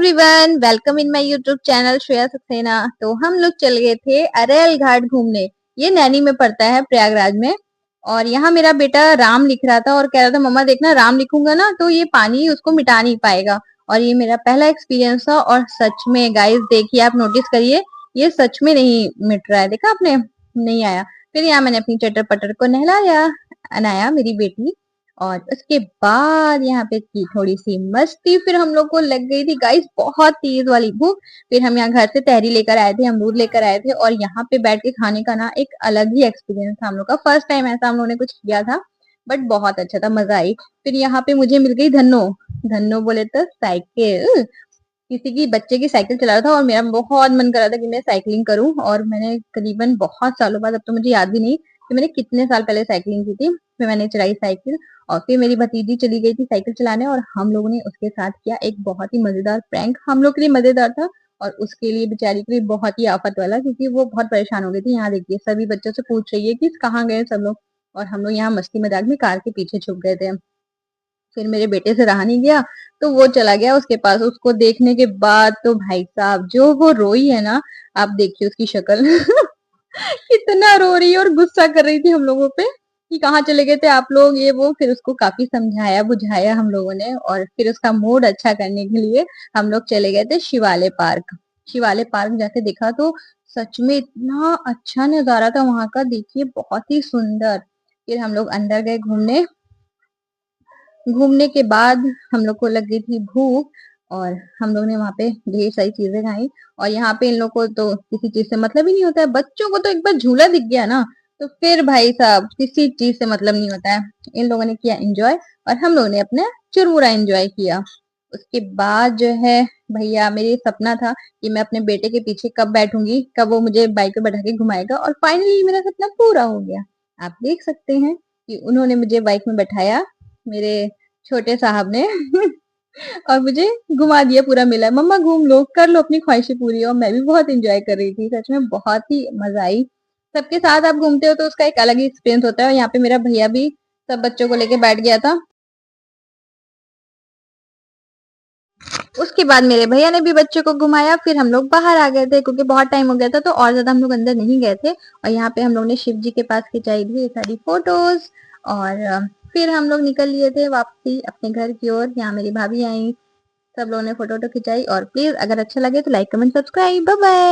Everyone, welcome in my YouTube channel Shreya Saxena. तो हम लोग चल गए थे अरेल घाट घूमने। ये नैनी में पड़ता है, प्रयागराज में। और यहाँ मेरा बेटा राम लिख रहा था और कह रहा था मम्मा देखना राम लिखूंगा ना तो ये पानी उसको मिटा नहीं पाएगा। और ये मेरा पहला एक्सपीरियंस था और सच में गाइस देखिए, आप नोटिस करिए, ये सच में नहीं मिट रहा है। देखा आपने? नहीं आया। फिर यहाँ मैंने अपनी चटर पटर को नहलाया, अनाया मेरी बेटी। और उसके बाद यहाँ पे की थोड़ी सी मस्ती। फिर हम लोग को लग गई थी गाइस बहुत तेज वाली भूख। फिर हम यहाँ घर से तहरी लेकर आए थे, अमरूद लेकर आए थे, और यहाँ पे बैठ के खाने का ना एक अलग ही एक्सपीरियंस था हम लोग का। फर्स्ट टाइम ऐसा हम लोगों ने कुछ किया था, बट बहुत अच्छा था, मजा आई। फिर यहाँ पे मुझे मिल गई धन्नो। धन्नो बोले तो साइकिल। किसी की बच्चे की साइकिल चला रहा था और मेरा बहुत मन कर रहा था कि मैं साइकिलिंग करूं। और मैंने करीबन बहुत सालों बाद, अब तो मुझे याद भी नहीं कि मैंने कितने साल पहले साइकिलिंग की थी, फिर मैंने चलाई साइकिल। और फिर मेरी भतीजी चली गई थी साइकिल चलाने और हम लोगों ने उसके साथ किया एक बहुत ही मजेदार प्रैंक। हम लोग के लिए मजेदार था और उसके लिए, बेचारी के लिए, बहुत ही आफत वाला, क्योंकि वो बहुत परेशान हो गई थी। यहाँ देखिए सभी बच्चों से पूछ रही है कि कहाँ गए सब लोग। और हम लोग यहाँ मस्ती मजाक में कार के पीछे छुप गए थे। फिर मेरे बेटे से रहा नहीं गया तो वो चला गया उसके पास। उसको देखने के बाद तो भाई साहब जो वो रोई है ना, आप देखिए उसकी शक्ल। कितना रो रही है और गुस्सा कर रही थी हम लोगों पे कि कहाँ चले गए थे आप लोग, ये वो। फिर उसको काफी समझाया बुझाया हम लोगों ने, और फिर उसका मूड अच्छा करने के लिए हम लोग चले गए थे शिवालय पार्क। शिवालय पार्क जाके देखा तो सच में इतना अच्छा नजारा था वहां का, देखिए बहुत ही सुंदर। फिर हम लोग अंदर गए घूमने। घूमने के बाद हम लोग को लग गई थी भूख और हम लोग ने वहां पे ढेर सारी चीजें खाई। और यहाँ पे इन लोग को तो किसी चीज से मतलब ही नहीं होता है। बच्चों को तो एक बार झूला दिख गया ना तो फिर भाई साहब किसी चीज से मतलब नहीं होता है। इन लोगों ने किया एंजॉय और हम लोगों ने अपना चुरमुरा एंजॉय किया। उसके बाद जो है भैया, मेरे सपना था कि मैं अपने बेटे के पीछे कब बैठूंगी, कब वो मुझे बाइक पे बैठा के घुमाएगा, और फाइनली मेरा सपना पूरा हो गया। आप देख सकते हैं कि उन्होंने मुझे बाइक में बैठाया, मेरे छोटे साहब ने। और मुझे घुमा दिया पूरा मेला। मम्मा घूम लो, कर लो अपनी ख्वाहिशें पूरी। और मैं भी बहुत एंजॉय कर रही थी, सच में बहुत ही मजा आई। सबके साथ आप घूमते हो तो उसका एक अलग ही एक्सपीरियंस होता है। और यहाँ पे मेरा भैया भी सब बच्चों को लेके बैठ गया था। उसके बाद मेरे भैया ने भी बच्चों को घुमाया। फिर हम लोग बाहर आ गए थे क्योंकि बहुत टाइम हो गया था, तो और ज्यादा हम लोग अंदर नहीं गए थे। और यहाँ पे हम लोग ने शिव जी के पास खिंचाई ढेर सारी फोटोज। और फिर हम लोग निकल लिए थे वापसी अपने घर की ओर। यहाँ मेरी भाभी आई, सब लोगों ने फोटो वोटो खिंचाई। और प्लीज अगर अच्छा लगे तो like comment subscribe. Bye bye.